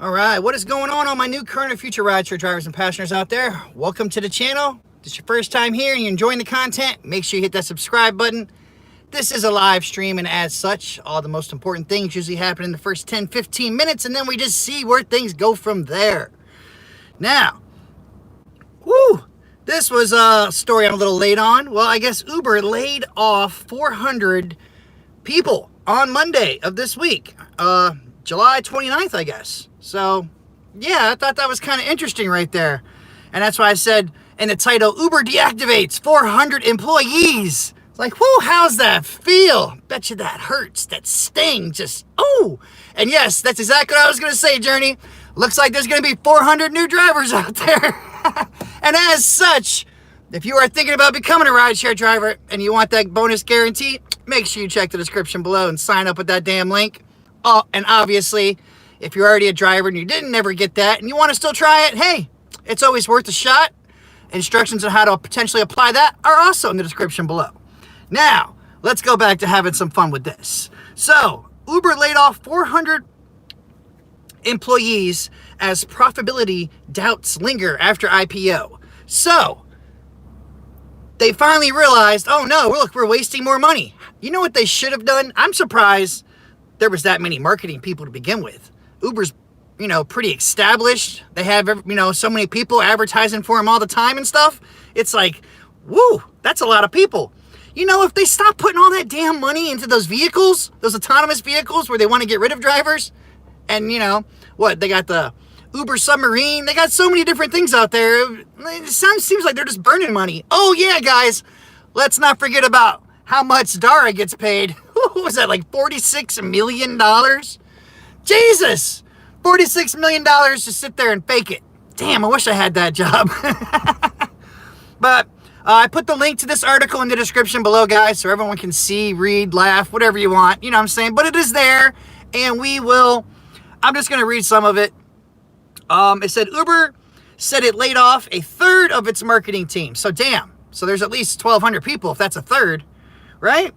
All right, what is going on all my new, current, and future rideshare drivers and passengers out there? Welcome to the channel. If it's your first time here and you're enjoying the content, make sure you hit that subscribe button. This is a live stream, and as such, all the most important things usually happen in the first 10-15 minutes, and then we just see where things go from there. Now, this was a story I'm a little late on. Well, I guess Uber laid off 400 people on Monday of this week, July 29th, I guess. So, yeah, I thought that was kind of interesting right there. And that's why I said in the title, Uber deactivates 400 employees. It's like, whoo, how's that feel? Bet you that hurts. That sting just, oh. And yes, that's exactly what I was going to say, Journey. Looks like there's going to be 400 new drivers out there. And as such, if you are thinking about becoming a rideshare driver and you want that bonus guarantee, make sure you check the description below and sign up with that damn link. Oh, and obviously, if you're already a driver and you didn't never get that and you want to still try it, hey, it's always worth a shot. Instructions on how to potentially apply that are also in the description below. Now, let's go back to having some fun with this. So, Uber laid off 400 employees as profitability doubts linger after IPO. So, they finally realized, oh no, look, we're wasting more money. You know what they should have done? I'm surprised there was that many marketing people to begin with. Uber's, pretty established. They have, so many people advertising for them all the time and stuff. It's like, woo, that's a lot of people. If they stop putting all that damn money into those vehicles, those autonomous vehicles where they want to get rid of drivers, and, they got the Uber submarine. They got so many different things out there. It seems like they're just burning money. Oh, yeah, guys. Let's not forget about how much Dara gets paid. What was that, like $46 million? Jesus! $46 million to sit there and fake it. Damn, I wish I had that job. But I put the link to this article in the description below, guys, so everyone can see, read, laugh, whatever you want. You know what I'm saying? But it is there, and I'm just going to read some of it. It said, Uber said it laid off a third of its marketing team. So damn. So there's at least 1,200 people if that's a third, right?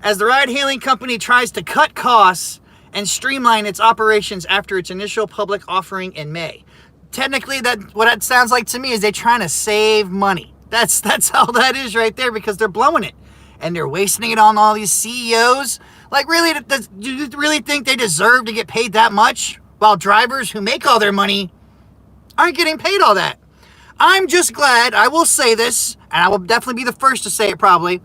As the ride-hailing company tries to cut costs and streamline its operations after its initial public offering in May. Technically, what that sounds like to me is they're trying to save money. That's all that is right there, because they're blowing it. And they're wasting it on all these CEOs. Like, really, do you really think they deserve to get paid that much? While drivers who make all their money aren't getting paid all that. I'm just glad, I will say this, and I will definitely be the first to say it probably,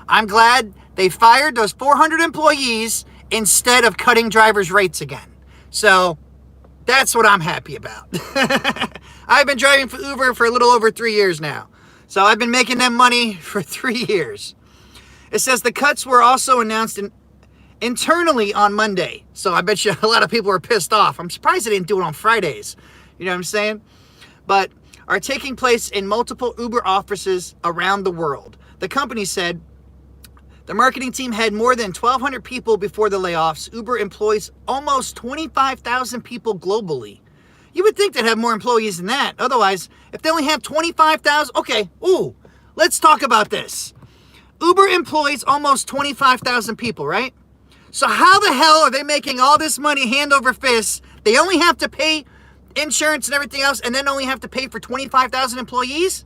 I'm glad they fired those 400 employees instead of cutting drivers' rates again. So, that's what I'm happy about. I've been driving for Uber for a little over 3 years now. So, I've been making them money for 3 years. It says the cuts were also announced internally on Monday. So, I bet you a lot of people are pissed off. I'm surprised they didn't do it on Fridays. You know what I'm saying? But are taking place in multiple Uber offices around the world. The company said the marketing team had more than 1,200 people before the layoffs. Uber employs almost 25,000 people globally. You would think they'd have more employees than that. Otherwise, if they only have 25,000, okay, let's talk about this. Uber employs almost 25,000 people, right? So how the hell are they making all this money hand over fist? They only have to pay insurance and everything else, and then only have to pay for 25,000 employees?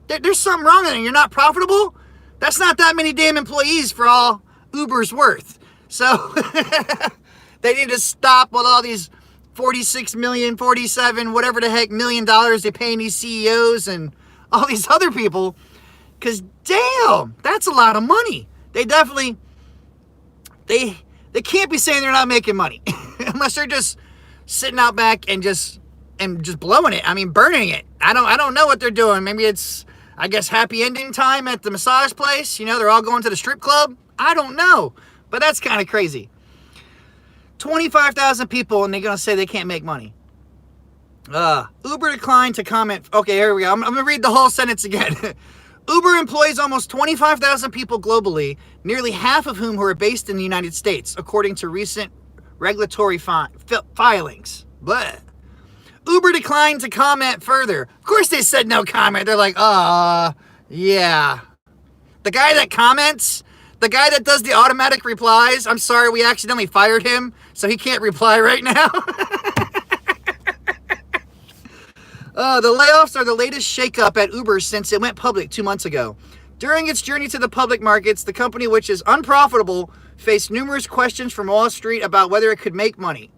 There's something wrong with it. You're not profitable? That's not that many damn employees for all Uber's worth. So they need to stop with all these 46 million, 47, whatever the heck million dollars they're paying these CEOs and all these other people. Because damn, that's a lot of money. They definitely, they can't be saying they're not making money unless they're just sitting out back and just blowing it. I mean, burning it. I don't know what they're doing. Maybe it's, I guess, happy ending time at the massage place. They're all going to the strip club. I don't know. But that's kind of crazy. 25,000 people, and they're going to say they can't make money. Uber declined to comment. Okay, here we go. I'm going to read the whole sentence again. Uber employs almost 25,000 people globally, nearly half of whom are based in the United States, according to recent regulatory filings. But Uber declined to comment further. Of course they said no comment. They're like, yeah. The guy that comments, the guy that does the automatic replies, I'm sorry, we accidentally fired him, so he can't reply right now. The layoffs are the latest shakeup at Uber since it went public 2 months ago. During its journey to the public markets, the company, which is unprofitable, faced numerous questions from Wall Street about whether it could make money.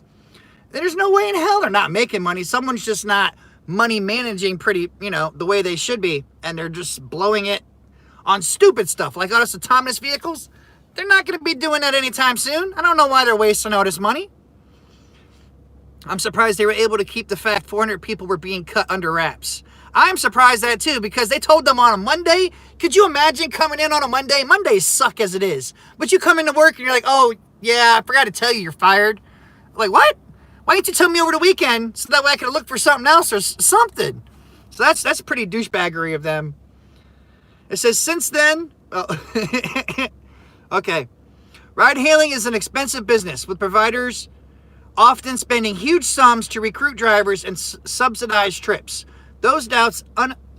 There's no way in hell they're not making money. Someone's just not money managing pretty, the way they should be. And they're just blowing it on stupid stuff like autonomous vehicles. They're not going to be doing that anytime soon. I don't know why they're wasting all this money. I'm surprised they were able to keep the fact 400 people were being cut under wraps. I'm surprised at that too, because they told them on a Monday. Could you imagine coming in on a Monday? Mondays suck as it is. But you come into work and you're like, oh, yeah, I forgot to tell you you're fired. Like, what? Why didn't you tell me over the weekend so that way I could look for something else or something? So that's pretty douchebaggery of them. It says, since then... Okay. Ride-hailing is an expensive business, with providers often spending huge sums to recruit drivers and subsidize trips. Those doubts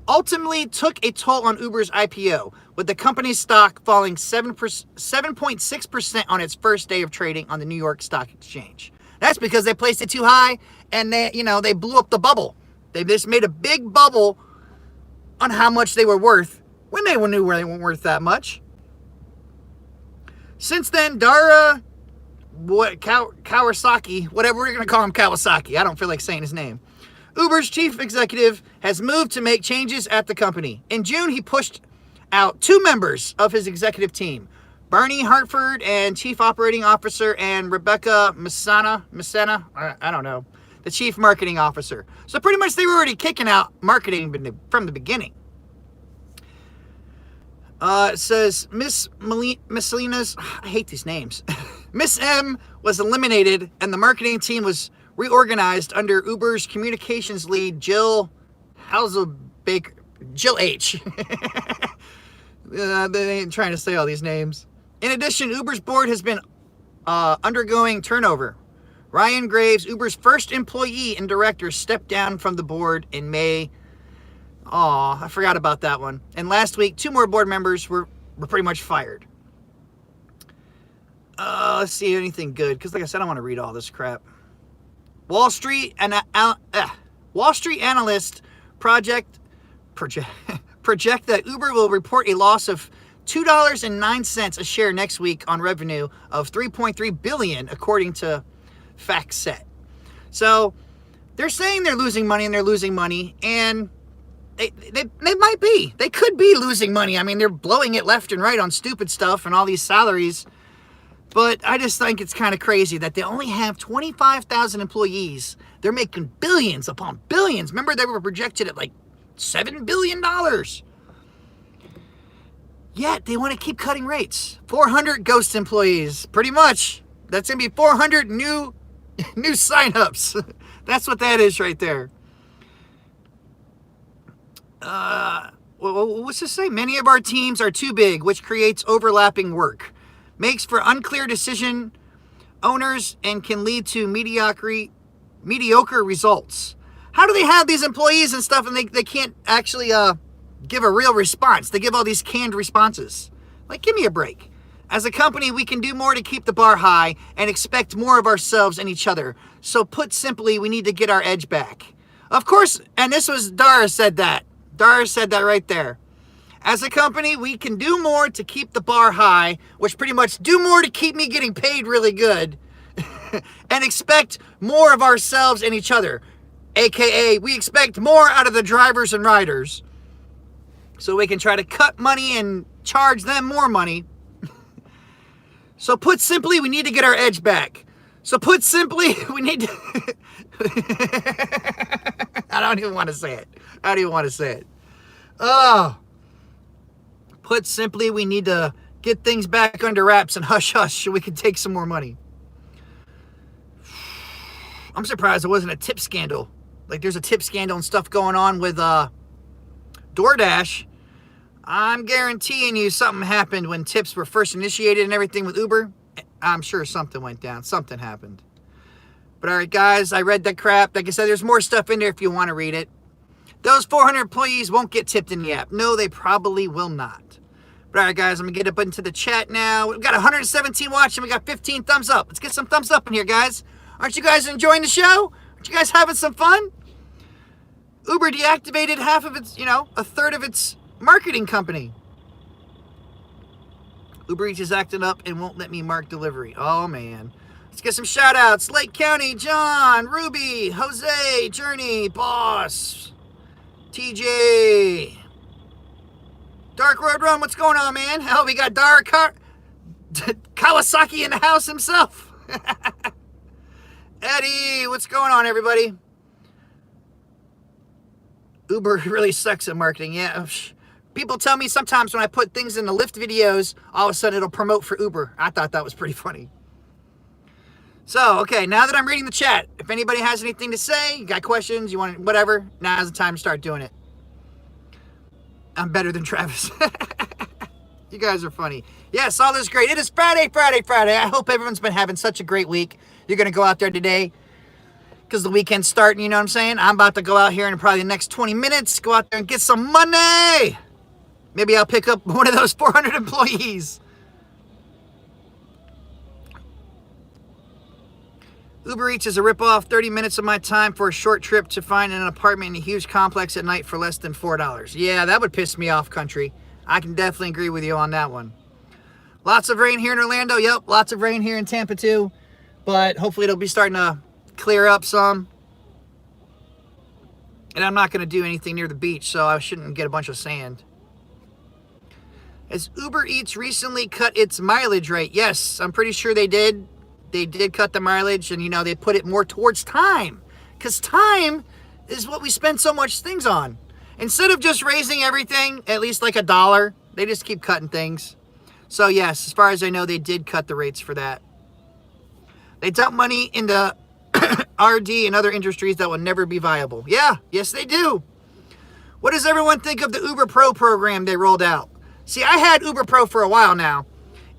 ultimately took a toll on Uber's IPO, with the company's stock falling 7.6% on its first day of trading on the New York Stock Exchange. That's because they placed it too high and they blew up the bubble. They just made a big bubble on how much they were worth when they knew they weren't worth that much. Since then, Kawasaki, whatever we're going to call him, Kawasaki. I don't feel like saying his name. Uber's chief executive has moved to make changes at the company. In June, he pushed out 2 members of his executive team, Bernie Hartford and Chief Operating Officer, and Rebecca Messana, I don't know, the Chief Marketing Officer. So pretty much they were already kicking out marketing from the beginning. It says Miss Salinas, I hate these names. Miss M was eliminated and the marketing team was reorganized under Uber's communications lead, Jill H. They ain't trying to say all these names. In addition, Uber's board has been undergoing turnover. Ryan Graves, Uber's first employee and director, stepped down from the board in May. Aw, I forgot about that one. And last week, 2 more board members were pretty much fired. Let's see anything good, because like I said, I want to read all this crap. Wall Street analysts project that Uber will report a loss of $2.09 a share next week on revenue of $3.3 billion, according to FactSet. So they're saying they're losing money, and they might be. They could be losing money. I mean, they're blowing it left and right on stupid stuff and all these salaries. But I just think it's kind of crazy that they only have 25,000 employees. They're making billions upon billions. Remember, they were projected at like $7 billion. Yet they want to keep cutting rates. 400 ghost employees, pretty much. That's going to be 400 new signups. That's what that is right there. What's this say? Many of our teams are too big, which creates overlapping work, makes for unclear decision owners, and can lead to mediocre results. How do they have these employees and stuff and they can't actually give a real response? They give all these canned responses. Like, give me a break. As a company, we can do more to keep the bar high and expect more of ourselves and each other. So put simply, we need to get our edge back. Of course, and this was Dara said that. Dara said that right there. As a company, we can do more to keep the bar high, which pretty much do more to keep me getting paid really good, and expect more of ourselves and each other. AKA, we expect more out of the drivers and riders, so we can try to cut money and charge them more money. So put simply, we need to get our edge back. So put simply, we need to... I don't even want to say it. Oh. Put simply, we need to get things back under wraps and hush hush so we can take some more money. I'm surprised it wasn't a tip scandal. Like, there's a tip scandal and stuff going on with DoorDash. I'm guaranteeing you something happened when tips were first initiated and everything with Uber. I'm sure something went down. Something happened. But all right, guys, I read that crap. Like I said, there's more stuff in there if you want to read it. Those 400 employees won't get tipped in the app. No, they probably will not. But all right, guys, I'm going to get up into the chat now. We've got 117 watching. We got 15 thumbs up. Let's get some thumbs up in here, guys. Aren't you guys enjoying the show? Aren't you guys having some fun? Uber deactivated half of its, a third of its marketing company. Uber Eats is acting up and won't let me mark delivery. Oh, man. Let's get some shout-outs. Lake County, John, Ruby, Jose, Journey, Boss, TJ. Dark Road Run, what's going on, man? Hell, we got Kawasaki in the house himself. Eddie, what's going on, everybody? Uber really sucks at marketing. Yeah, people tell me sometimes when I put things in the Lyft videos, all of a sudden it'll promote for Uber. I thought that was pretty funny. So, okay, now that I'm reading the chat, if anybody has anything to say, you got questions, you want whatever, now's the time to start doing it. I'm better than Travis. You guys are funny. Yes, all is great. It is Friday. I hope everyone's been having such a great week. You're going to go out there today because the weekend's starting, you know what I'm saying? I'm about to go out here in probably the next 20 minutes, go out there and get some money. Maybe I'll pick up one of those 400 employees. Uber Eats is a ripoff. 30 minutes of my time for a short trip to find an apartment in a huge complex at night for less than $4. Yeah, that would piss me off, country. I can definitely agree with you on that one. Lots of rain here in Orlando. Yep, lots of rain here in Tampa too. But hopefully it'll be starting to clear up some. And I'm not going to do anything near the beach, so I shouldn't get a bunch of sand. Has Uber Eats recently cut its mileage rate? Yes, I'm pretty sure they did. They did cut the mileage, and they put it more towards time, because time is what we spend so much things on. Instead of just raising everything at least like $1, they just keep cutting things. So yes, as far as I know, they did cut the rates for that. They dump money into RD and other industries that will never be viable. Yeah, yes they do. What does everyone think of the Uber Pro program they rolled out? See, I had Uber Pro for a while now.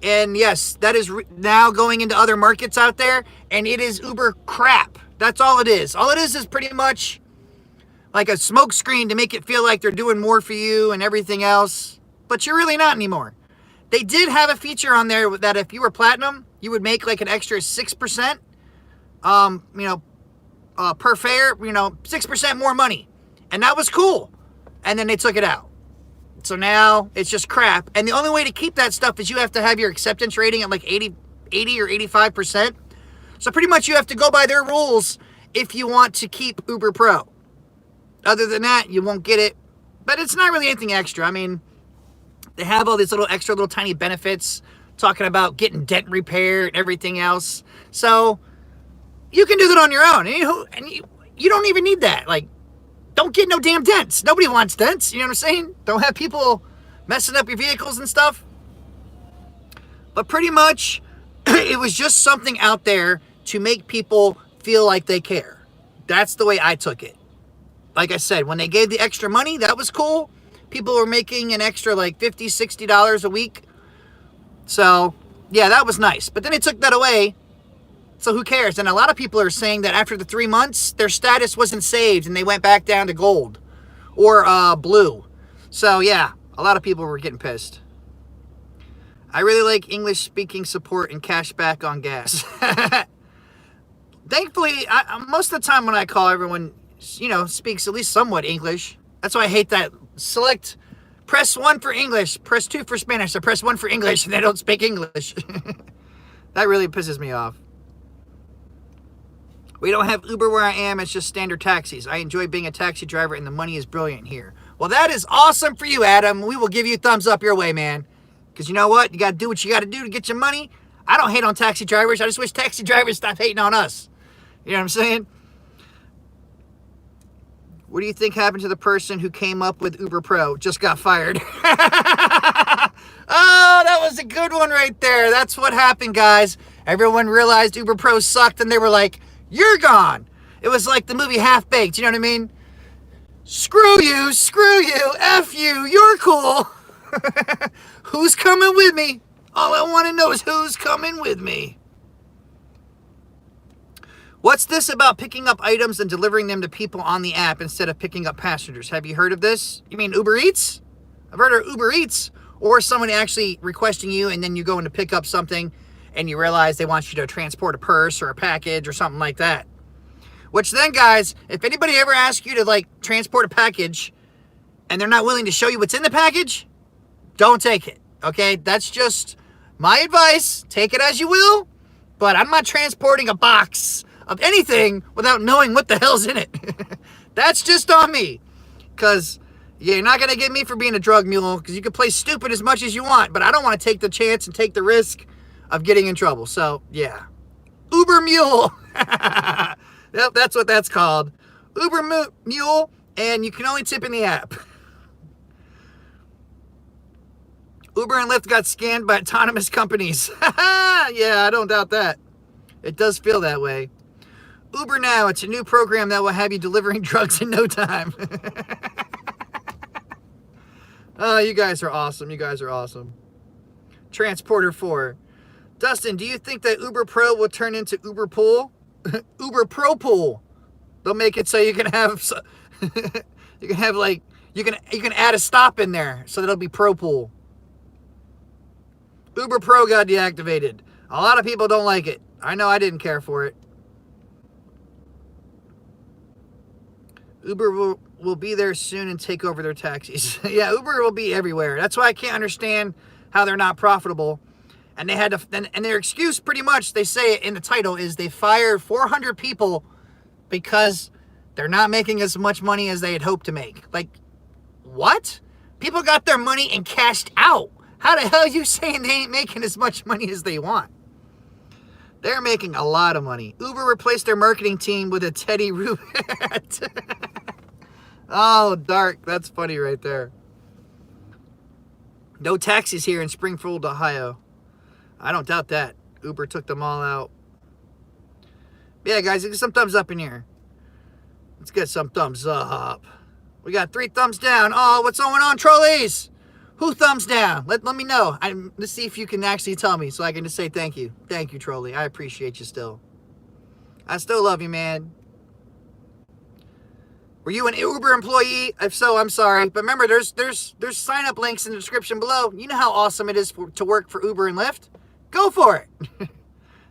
And yes, that is now going into other markets out there, and it is Uber crap. That's all it is. All it is pretty much like a smoke screen to make it feel like they're doing more for you and everything else, but you're really not anymore. They did have a feature on there that if you were platinum, you would make like an extra 6%, per fare, 6% more money, and that was cool. And then they took it out. So now it's just crap. And the only way to keep that stuff is you have to have your acceptance rating at like 80 or 85%. So pretty much you have to go by their rules if you want to keep Uber Pro. Other than that, you won't get it. But it's not really anything extra. I mean, they have all these little tiny benefits talking about getting dent repair and everything else. So you can do that on your own. And you don't even need that. Like, don't get no damn dents. Nobody wants dents. You know what I'm saying? Don't have people messing up your vehicles and stuff. But pretty much, it was just something out there to make people feel like they care. That's the way I took it. Like I said, when they gave the extra money, that was cool. People were making an extra like $50, $60 a week. So, yeah, that was nice. But then they took that away. So who cares? And a lot of people are saying that after the 3 months, their status wasn't saved and they went back down to gold or blue. So yeah, a lot of people were getting pissed. I really like English speaking support and cash back on gas. Thankfully, most of the time when I call, everyone, speaks at least somewhat English. That's why I hate that. Press 1 for English, press 2 for Spanish, or press 1 for English, and they don't speak English. That really pisses me off. We don't have Uber where I am. It's just standard taxis. I enjoy being a taxi driver, and the money is brilliant here. Well, that is awesome for you, Adam. We will give you a thumbs up your way, man. Because you know what? You got to do what you got to do to get your money. I don't hate on taxi drivers. I just wish taxi drivers stop hating on us. You know what I'm saying? What do you think happened to the person who came up with Uber Pro? Just got fired. Oh, that was a good one right there. That's what happened, guys. Everyone realized Uber Pro sucked, and they were like, you're gone. It was like the movie Half Baked, you know what I mean? Screw you, F you, you're cool. Who's coming with me? All I want to know is who's coming with me. What's this about picking up items and delivering them to people on the app instead of picking up passengers? Have you heard of this? You mean Uber Eats? I've heard of Uber Eats, or someone actually requesting you and then you go in to pick up something and you realize they want you to transport a purse or a package or something like that. Which then, guys, if anybody ever asks you to, like, transport a package and they're not willing to show you what's in the package, don't take it, okay? That's just my advice. Take it as you will, but I'm not transporting a box of anything without knowing what the hell's in it. That's just on me, because you're not going to get me for being a drug mule, because you can play stupid as much as you want, but I don't want to take the chance and take the risk of getting in trouble. So, yeah. Uber Mule. Yep, that's what that's called. Uber Mule, and you can only tip in the app. Uber and Lyft got scanned by autonomous companies. Yeah, I don't doubt that. It does feel that way. Uber Now, it's a new program that will have you delivering drugs in no time. Oh, you guys are awesome. You guys are awesome. Transporter 4. Dustin, do you think that Uber Pro will turn into Uber Pool? Uber Pro Pool. They'll make it so you can have you can have like you can add a stop in there so that it'll be Pro Pool. Uber Pro got deactivated. A lot of people don't like it. I know I didn't care for it. Uber will be there soon and take over their taxis. Yeah, Uber will be everywhere. That's why I can't understand how they're not profitable. And they had to, and their excuse pretty much, they say it in the title, is they fired 400 people because they're not making as much money as they had hoped to make. Like, what? People got their money and cashed out. How the hell are you saying they ain't making as much money as they want? They're making a lot of money. Uber replaced their marketing team with a Teddy Roo hat. Oh, dark. That's funny right there. No taxis here in Springfield, Ohio. I don't doubt that. Uber took them all out. Yeah, guys, get some thumbs up in here. Let's get some thumbs up. We got 3 thumbs down. Oh, what's going on, trolleys? Who thumbs down? Let me know. Let's see if you can actually tell me so I can just say thank you. Thank you, trolley. I appreciate you still. I still love you, man. Were you an Uber employee? If so, I'm sorry. But remember, there's sign-up links in the description below. You know how awesome it is to work for Uber and Lyft? Go for it.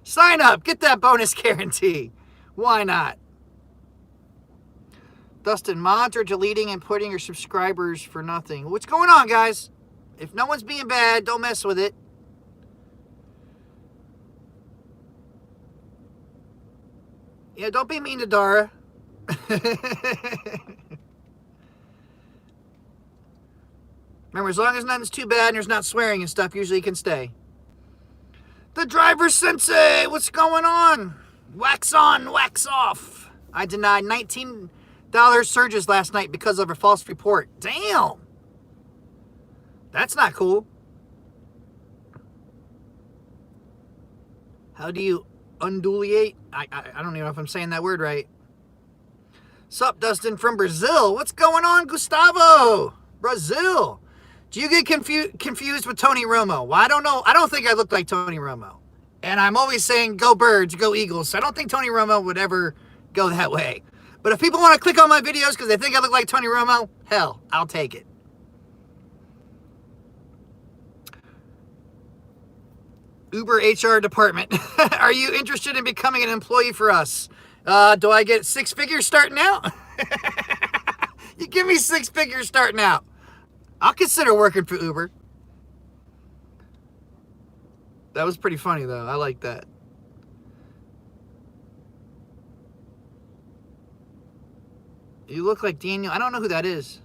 Sign up. Get that bonus guarantee. Why not? Dustin, mods are deleting and putting your subscribers for nothing. What's going on, guys? If no one's being bad, don't mess with it. Yeah, don't be mean to Dara. Remember, as long as nothing's too bad and there's not swearing and stuff, usually you can stay. The driver sensei, what's going on? Wax on, wax off. I denied $19 surges last night because of a false report. Damn. That's not cool. How do you undulate? I don't even know if I'm saying that word right. Sup, Dustin from Brazil. What's going on, Gustavo? Brazil. Do you get confused with Tony Romo? Well, I don't know. I don't think I look like Tony Romo. And I'm always saying, go Birds, go Eagles. So I don't think Tony Romo would ever go that way. But if people want to click on my videos because they think I look like Tony Romo, hell, I'll take it. Uber HR department. Are you interested in becoming an employee for us? Do I get 6 figures starting out? You give me 6 figures starting out. I'll consider working for Uber. That was pretty funny, though. I like that. You look like Daniel. I don't know who that is.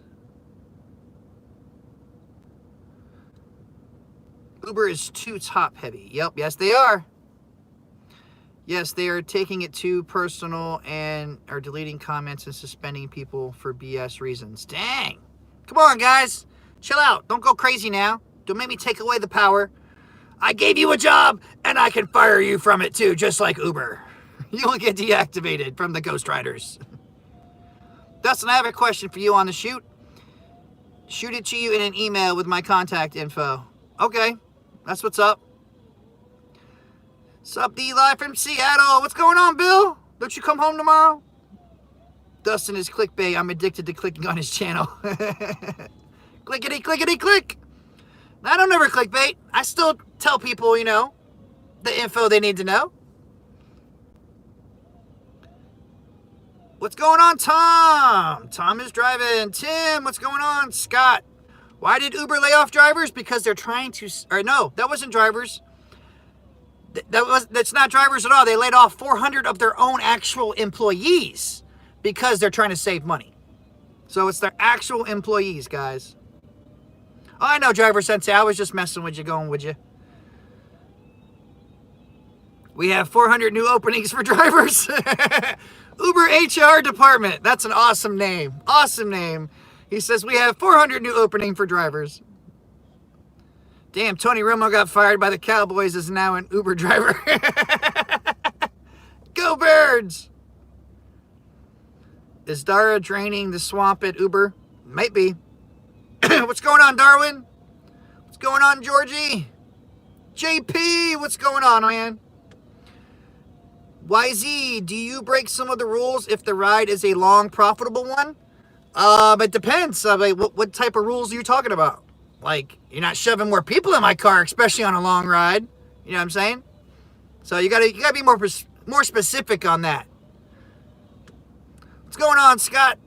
Uber is too top heavy. Yep, yes they are. Yes, they are taking it too personal and are deleting comments and suspending people for BS reasons. Dang. Come on, guys. Chill out. Don't go crazy now. Don't make me take away the power. I gave you a job, and I can fire you from it too, just like Uber. You'll get deactivated from the Ghost Riders. Dustin, I have a question for you on the shoot. Shoot it to you in an email with my contact info. Okay, that's what's up. Sup, D live from Seattle. What's going on, Bill? Don't you come home tomorrow? Dustin is clickbait. I'm addicted to clicking on his channel. Clickety, clickety, click. I don't ever clickbait. I still tell people, you know, the info they need to know. What's going on, Tom? Tom is driving. Tim, what's going on? Scott, why did Uber lay off drivers? Because they're trying to, or no, that wasn't drivers. That's not drivers at all. They laid off 400 of their own actual employees because they're trying to save money. So it's their actual employees, guys. Oh, I know, Driver Sensei. I was just messing with you, going with you. We have 400 new openings for drivers. Uber HR department. That's an awesome name. Awesome name. He says we have 400 new opening for drivers. Damn, Tony Romo got fired by the Cowboys, is now an Uber driver. Go Birds! Is Dara draining the swamp at Uber? Might be. What's going on, Darwin? What's going on, Georgie? JP, what's going on, man? YZ, do you break some of the rules if the ride is a long, profitable one? It depends. Like, what type of rules are you talking about? Like, you're not shoving more people in my car, especially on a long ride. You know what I'm saying? So you gotta be more specific on that. What's going on, Scott?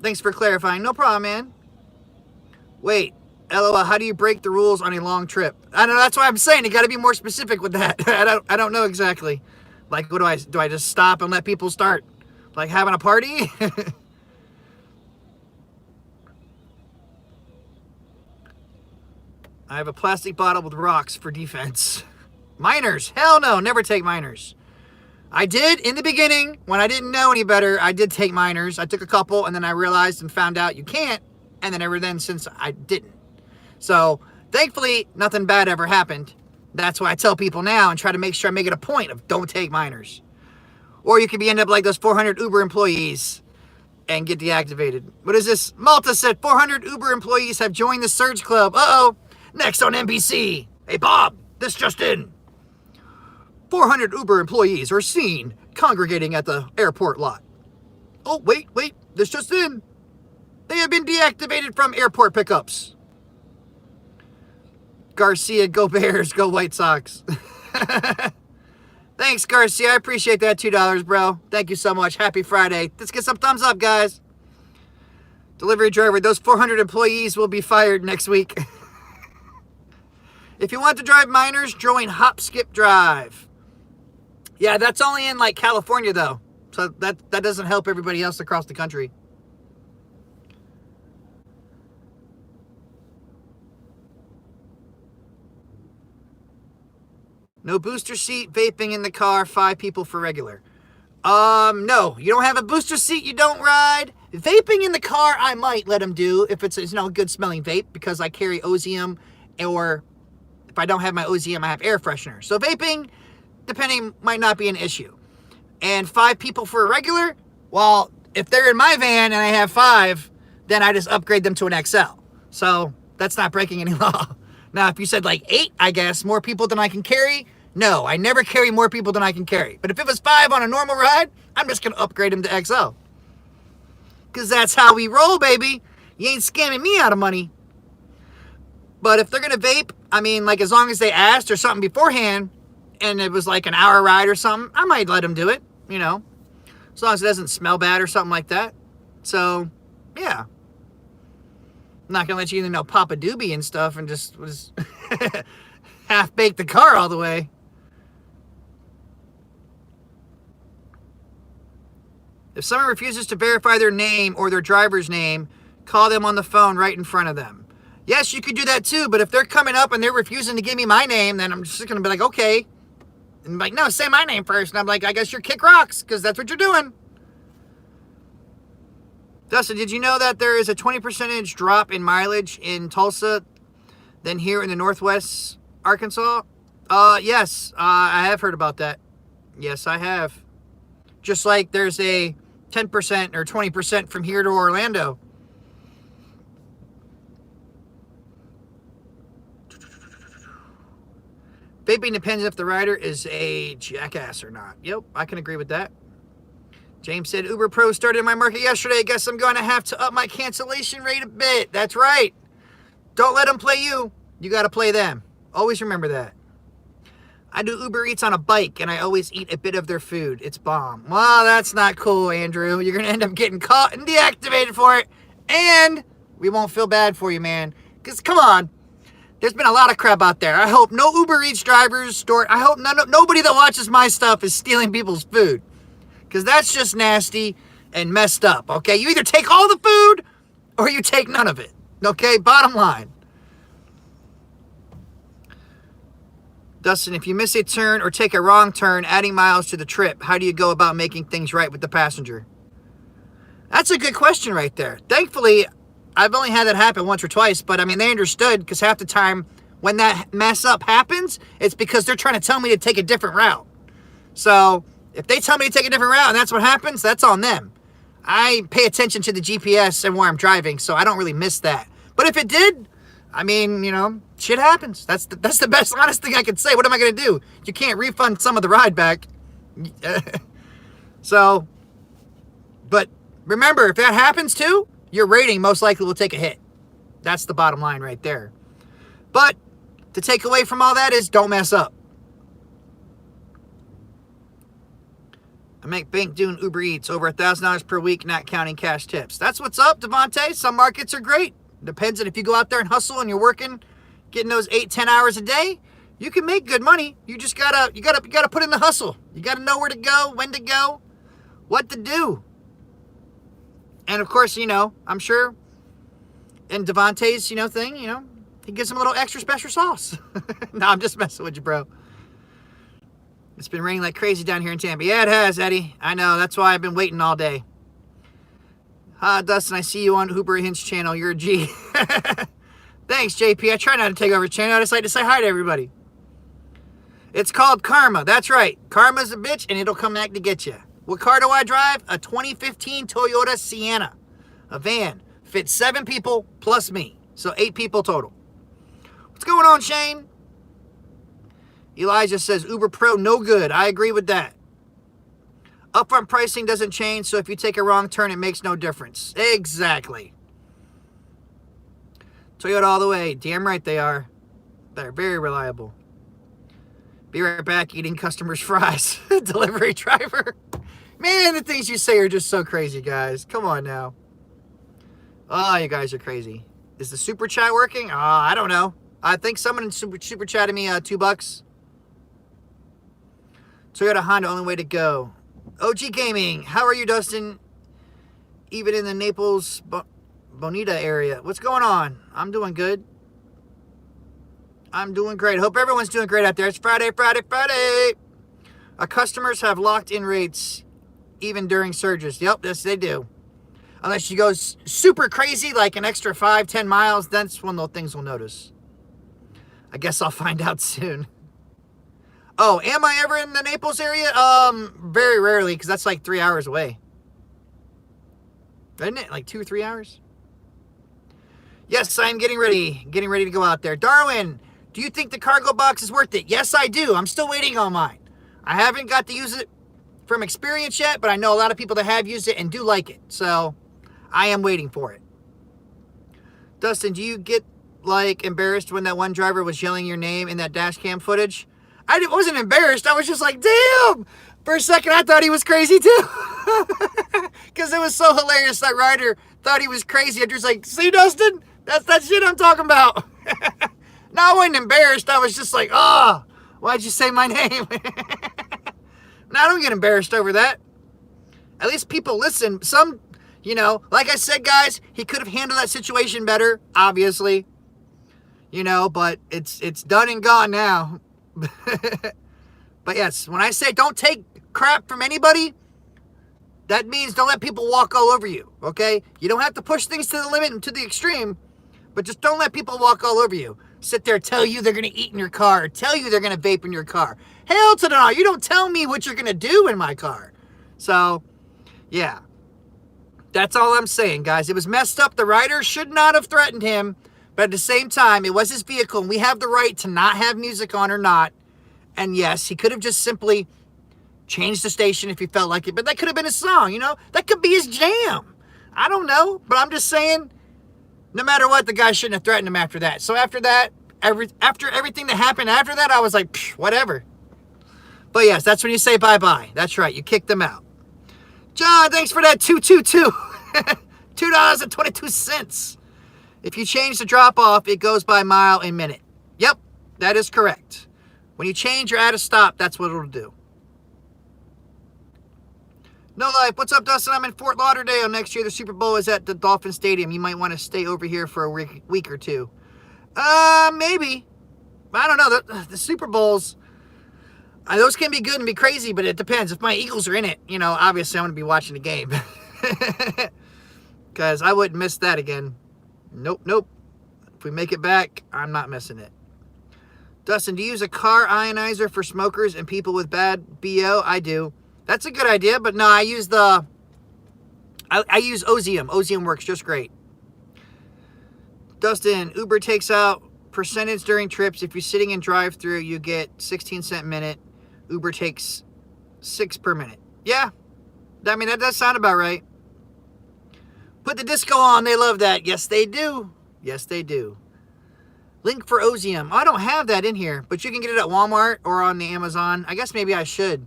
Thanks for clarifying. No problem, man. Wait, LOL, how do you break the rules on a long trip? I don't know, that's why I'm saying you gotta be more specific with that. I don't know exactly. Like, what do I just stop and let people start, like, having a party? I have a plastic bottle with rocks for defense. Minors, hell no, never take minors. I did in the beginning, when I didn't know any better, I did take minors. I took a couple, and then I realized and found out you can't, and then ever then since I didn't. So, thankfully, nothing bad ever happened. That's why I tell people now and try to make sure I make it a point of don't take minors. Or you could end up like those 400 Uber employees and get deactivated. What is this? Malta said 400 Uber employees have joined the Surge Club. Uh-oh. Next on NBC. Hey, Bob, this just in. 400 Uber employees are seen congregating at the airport lot. Oh, wait, this just in. They have been deactivated from airport pickups. Garcia, go Bears, go White Sox. Thanks, Garcia. I appreciate that $2, bro. Thank you so much. Happy Friday. Let's get some thumbs up, guys. Delivery driver, those 400 employees will be fired next week. If you want to drive minors, join Hop Skip Drive. Yeah, that's only in, like, California, though. So that doesn't help everybody else across the country. No booster seat, vaping in the car, 5 people for regular. No, you don't have a booster seat, you don't ride. Vaping in the car, I might let them do if it's a good smelling vape because I carry Ozium, or if I don't have my Ozium, I have air freshener. So vaping, depending, might not be an issue. And 5 people for a regular, well, if they're in my van and I have 5, then I just upgrade them to an XL. So that's not breaking any law. Now, if you said like 8, I guess, more people than I can carry, no, I never carry more people than I can carry. But if it was 5 on a normal ride, I'm just going to upgrade them to XL. Because that's how we roll, baby. You ain't scamming me out of money. But if they're going to vape, I mean, like, as long as they asked or something beforehand, and it was like an hour ride or something, I might let them do it, you know. As long as it doesn't smell bad or something like that. So, yeah. I'm not going to let you, pop a doobie and stuff and just half-bake the car all the way. If someone refuses to verify their name or their driver's name, call them on the phone right in front of them. Yes, you could do that too, but if they're coming up and they're refusing to give me my name, then I'm just going to be like, okay. And like, no, say my name first. And I'm like, I guess you're kick rocks because that's what you're doing. Dustin, did you know that there is a 20% drop in mileage in Tulsa than here in the Northwest Arkansas? Yes, I have heard about that. Yes, I have. Just like there's a 10% or 20% from here to Orlando. Vaping depends if the rider is a jackass or not. Yep, I can agree with that. James said, Uber Pro started in my market yesterday. I guess I'm going to have to up my cancellation rate a bit. That's right. Don't let them play you. You got to play them. Always remember that. I do Uber Eats on a bike, and I always eat a bit of their food. It's bomb. Well, that's not cool, Andrew. You're going to end up getting caught and deactivated for it, and we won't feel bad for you, man. Because, come on, there's been a lot of crap out there. I hope no Uber Eats drivers, I hope nobody that watches my stuff is stealing people's food. Because that's just nasty and messed up, okay? You either take all the food, or you take none of it, okay? Bottom line. Dustin, if you miss a turn or take a wrong turn, adding miles to the trip, how do you go about making things right with the passenger? That's a good question right there. Thankfully, I've only had that happen once or twice, but I mean, they understood, because half the time when that mess up happens, it's because they're trying to tell me to take a different route. So if they tell me to take a different route and that's what happens, that's on them. I pay attention to the GPS and where I'm driving, so I don't really miss that. But if it did, I mean, you know, shit happens. That's the best honest thing I could say. What am I going to do? You can't refund some of the ride back. So, but remember, if that happens too, your rating most likely will take a hit. That's the bottom line right there. But the takeaway from all that is don't mess up. I make bank doing Uber Eats over $1,000 per week, not counting cash tips. That's what's up, Devontae. Some markets are great. Depends on if you go out there and hustle and you're working, getting those 8-10 hours a day, you can make good money. You just gotta put in the hustle. You gotta know where to go, when to go, what to do. And of course, you know, I'm sure in Devontae's, you know, thing, you know, he gives him a little extra special sauce. No, I'm just messing with you, bro. It's been raining like crazy down here in Tampa. Yeah, it has, Eddie. I know. That's why I've been waiting all day. Dustin, I see you on Uber Hinge channel. You're a G. Thanks, JP. I try not to take over the channel. I just like to say hi to everybody. It's called karma. That's right. Karma's a bitch, and it'll come back to get you. What car do I drive? A 2015 Toyota Sienna. A van. Fits 7 people plus me. So 8 people total. What's going on, Shane? Elijah says, Uber Pro, no good. I agree with that. Upfront pricing doesn't change, so if you take a wrong turn, it makes no difference. Exactly. Toyota all the way. Damn right they are. They're very reliable. Be right back eating customers' fries. Delivery driver. Man, the things you say are just so crazy, guys. Come on now. Oh, you guys are crazy. Is the super chat working? I don't know. I think someone super chatted me $2. Toyota Honda, only way to go. OG Gaming, how are you, Dustin? Even in the Naples Bonita area. What's going on? I'm doing good. I'm doing great. Hope everyone's doing great out there. It's Friday. Our customers have locked in rates even during surges. Yep, yes, they do. Unless you go super crazy, like an extra 5-10 miles, that's when those things will notice. I guess I'll find out soon. Oh, am I ever in the Naples area? Very rarely, because that's like 3 hours away. Isn't it? Like 2 or 3 hours? Yes, I'm getting ready to go out there. Darwin, do you think the cargo box is worth it? Yes, I do. I'm still waiting on mine. I haven't got to use it from experience yet, but I know a lot of people that have used it and do like it. So, I am waiting for it. Dustin, do you get, like, embarrassed when that one driver was yelling your name in that dash cam footage? I wasn't embarrassed. I was just like, damn! For a second, I thought he was crazy, too. Because it was so hilarious. That rider thought he was crazy. I'm just like, see, Dustin? That's that shit I'm talking about. No, I wasn't embarrassed. I was just like, oh, why'd you say my name? No, I don't get embarrassed over that. At least people listen. Some, you know, like I said, guys, he could have handled that situation better, obviously. You know, but it's done and gone now. But yes, when I say don't take crap from anybody, that means don't let people walk all over you, okay? You don't have to push things to the limit and to the extreme, but just don't let people walk all over you. Sit there, tell you they're going to eat in your car, tell you they're going to vape in your car. Hell to the no, you don't tell me what you're going to do in my car. So, yeah. That's all I'm saying, guys. It was messed up. The rider should not have threatened him, but at the same time, it was his vehicle, and we have the right to not have music on or not. And yes, he could have just simply changed the station if he felt like it, but that could have been his song, you know? That could be his jam. I don't know, but I'm just saying, no matter what, the guy shouldn't have threatened him after that. So after that, after everything that happened after that, I was like, whatever. But yes, that's when you say bye-bye. That's right. You kick them out. John, thanks for that 222. $2.22. If you change the drop-off, it goes by mile and minute. Yep, that is correct. When you change your add a stop, that's what it'll do. No Life, what's up, Dustin? I'm in Fort Lauderdale next year. The Super Bowl is at the Dolphin Stadium. You might want to stay over here for a week or two. Maybe. I don't know. The Super Bowls, those can be good and be crazy, but it depends. If my Eagles are in it, you know, obviously I'm going to be watching the game. Because I wouldn't miss that again. Nope. If we make it back, I'm not missing it. Dustin, do you use a car ionizer for smokers and people with bad BO? I do. That's a good idea, but no, I use I use Ozium. Ozium works just great. Dustin, Uber takes out percentage during trips. If you're sitting in drive-thru, you get 16-cent minute. Uber takes 6 per minute. Yeah, I mean, that does sound about right. Put the disco on. They love that. Yes, they do. Yes, they do. Link for Ozium. I don't have that in here, but you can get it at Walmart or on the Amazon. I guess maybe I should.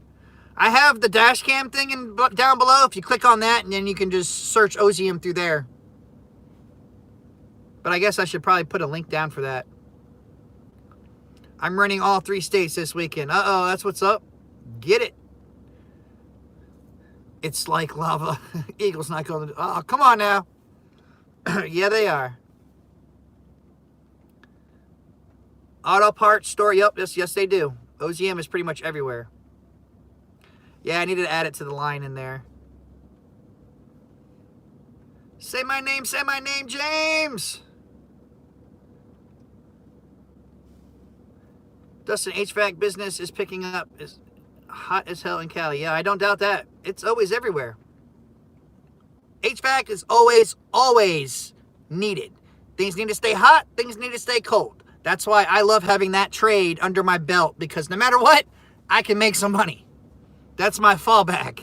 I have the dash cam thing down below. If you click on that, and then you can just search Ozium through there. But I guess I should probably put a link down for that. I'm running all 3 states this weekend. Uh-oh, that's what's up. Get it. It's like lava. Eagle's not going to... Oh, come on now. Yeah, they are. Auto parts store. Yep, yes, they do. Ozium is pretty much everywhere. Yeah, I needed to add it to the line in there. Say my name, James. Dustin, HVAC business is picking up. Is hot as hell in Cali. Yeah, I don't doubt that. It's always everywhere. HVAC is always needed. Things need to stay hot. Things need to stay cold. That's why I love having that trade under my belt, because no matter what, I can make some money. That's my fallback.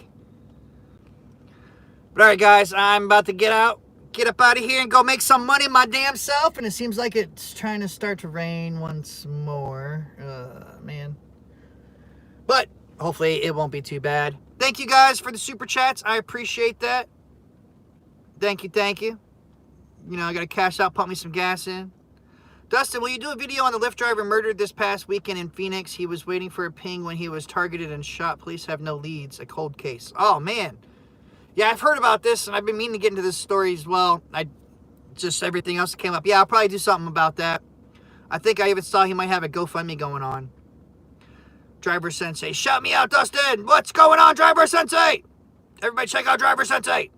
But all right, guys, I'm about to get up out of here and go make some money my damn self. And it seems like it's trying to start to rain once more. Man. But hopefully it won't be too bad. Thank you guys for the super chats. I appreciate that. Thank you. You know, I got to cash out, pump me some gas in. Dustin, will you do a video on the Lyft driver murdered this past weekend in Phoenix? He was waiting for a ping when he was targeted and shot. Police have no leads. A cold case. Oh, man. Yeah, I've heard about this, and I've been meaning to get into this story as well. Just everything else that came up. Yeah, I'll probably do something about that. I think I even saw he might have a GoFundMe going on. Driver Sensei. Shout me out, Dustin. What's going on, Driver Sensei? Everybody check out Driver Sensei.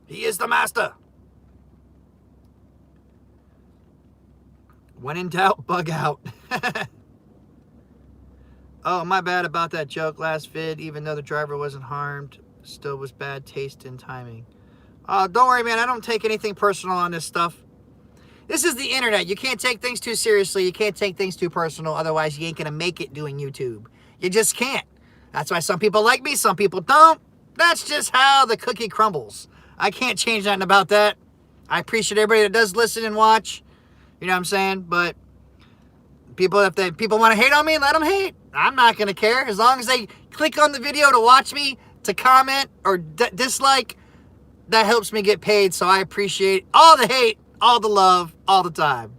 He is the master. When in doubt, bug out. Oh, my bad about that joke last vid. Even though the driver wasn't harmed, still was bad taste and timing. Oh, don't worry, man. I don't take anything personal on this stuff. This is the internet. You can't take things too seriously. You can't take things too personal. Otherwise, you ain't going to make it doing YouTube. You just can't. That's why some people like me, some people don't. That's just how the cookie crumbles. I can't change nothing about that. I appreciate everybody that does listen and watch. You know what I'm saying? But if people want to hate on me, let them hate. I'm not going to care. As long as they click on the video to watch me, to comment or dislike, that helps me get paid. So I appreciate all the hate, all the love, all the time.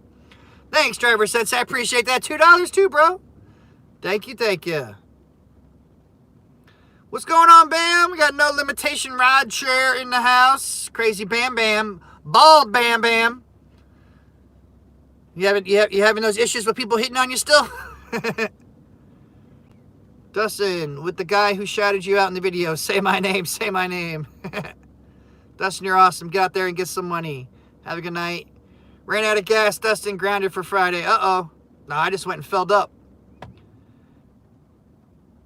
Thanks, Driver Sensei. I appreciate that. $2 too, bro. Thank you. What's going on, Bam? We got No Limitation Rideshare in the house. Crazy Bam Bam. Bald Bam Bam. You having those issues with people hitting on you still? Dustin, with the guy who shouted you out in the video, say my name. Dustin, you're awesome. Get out there and get some money. Have a good night. Ran out of gas. Dustin, grounded for Friday. Uh-oh. No, I just went and filled up.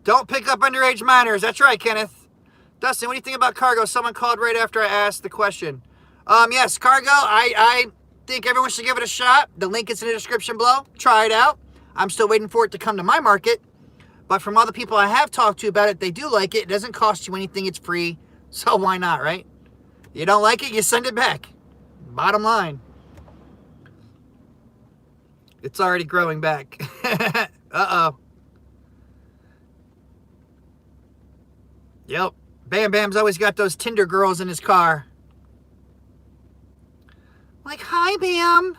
Don't pick up underage minors. That's right, Kenneth. Dustin, what do you think about cargo? Someone called right after I asked the question. Yes, cargo, I think everyone should give it a shot. The link is in the description below. Try it out. I'm still waiting for it to come to my market. But from other people I have talked to about it, they do like it. It doesn't cost you anything. It's free. So why not, right? You don't like it, you send it back. Bottom line. It's already growing back. Uh-oh. Yep. Bam Bam's always got those Tinder girls in his car. Like, hi, Bam.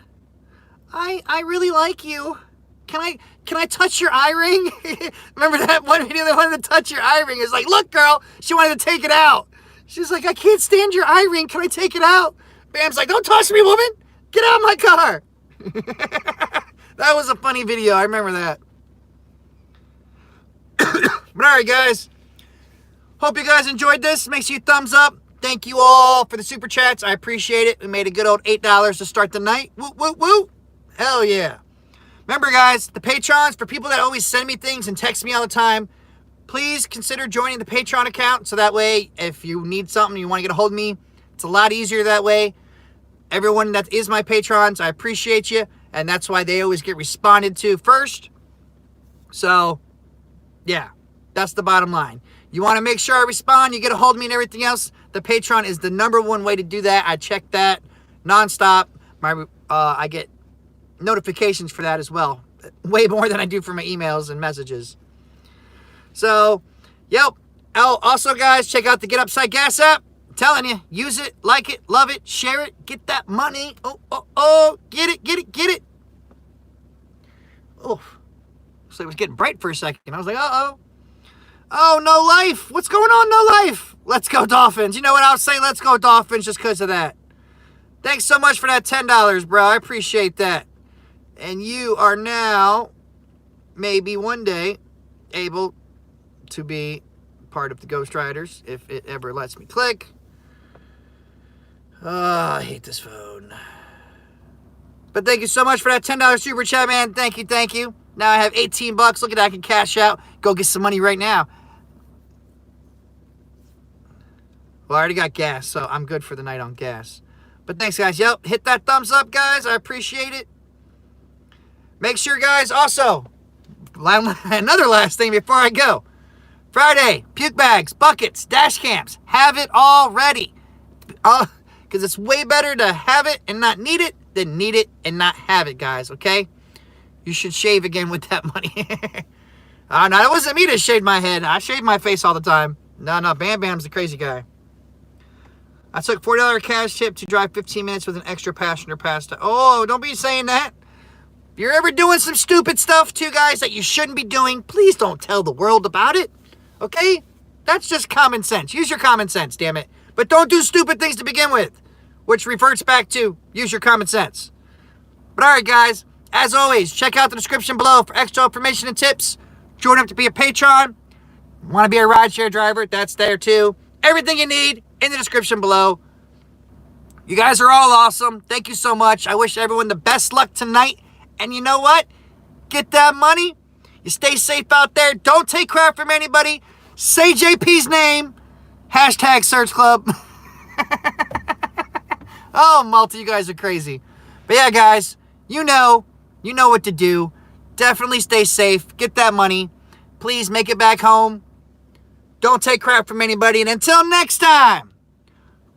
I really like you. Can I touch your eye ring? Remember that one video that wanted to touch your eye ring? It's like, look, girl, she wanted to take it out. She's like, I can't stand your eye ring. Can I take it out? Bam's like, don't touch me, woman. Get out of my car. That was a funny video. I remember that. But all right, guys. Hope you guys enjoyed this. Make sure you thumbs up. Thank you all for the super chats. I appreciate it. We made a good old $8 to start the night. Woo, woo, woo. Hell yeah. Remember, guys, the Patrons, for people that always send me things and text me all the time, please consider joining the Patreon account. So that way, if you need something, you want to get a hold of me, it's a lot easier that way. Everyone that is my Patrons, I appreciate you. And that's why they always get responded to first. So, yeah, that's the bottom line. You want to make sure I respond, you get a hold of me and everything else. The Patreon is the #1 way to do that. I check that nonstop. I get notifications for that as well. Way more than I do for my emails and messages. So, yep. Oh, also, guys, check out the Get Upside Gas app. I'm telling you, use it, like it, love it, share it, get that money. Oh, get it, get it, get it. Oh, so it was getting bright for a second. I was like, uh-oh. Oh, no life. What's going on, no life? Let's go Dolphins. You know what? I'll say let's go Dolphins just because of that. Thanks so much for that $10, bro. I appreciate that. And you are now, maybe one day, able to be part of the Ghost Riders if it ever lets me click. Oh, I hate this phone. But thank you so much for that $10 super chat, man. Thank you, thank you. Now I have 18 bucks. Look at that. I can cash out. Go get some money right now. Well, I already got gas, so I'm good for the night on gas. But thanks, guys. Yep, hit that thumbs up, guys. I appreciate it. Make sure, guys, also, another last thing before I go. Friday, puke bags, buckets, dash cams. Have it all ready. Because it's way better to have it and not need it than need it and not have it, guys, okay? You should shave again with that money. No, it wasn't me that shaved my head. I shave my face all the time. No, Bam Bam's the crazy guy. I took $4 cash tip to drive 15 minutes with an extra passenger pass. Oh, don't be saying that. If you're ever doing some stupid stuff, too, guys, that you shouldn't be doing, please don't tell the world about it. Okay? That's just common sense. Use your common sense, damn it. But don't do stupid things to begin with, which reverts back to use your common sense. But all right, guys, as always, check out the description below for extra information and tips. Join up to be a patron. Want to be a rideshare driver? That's there, too. Everything you need in the description below. You guys are all awesome. Thank you so much. I wish everyone the best luck tonight. And you know what? Get that money. You stay safe out there. Don't take crap from anybody. Say JP's name. Hashtag Search Club. Oh, Malta, you guys are crazy. But yeah, guys, you know what to do. Definitely stay safe. Get that money. Please make it back home. Don't take crap from anybody. And until next time,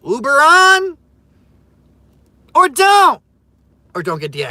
Uber on or don't. Or don't get deactivated.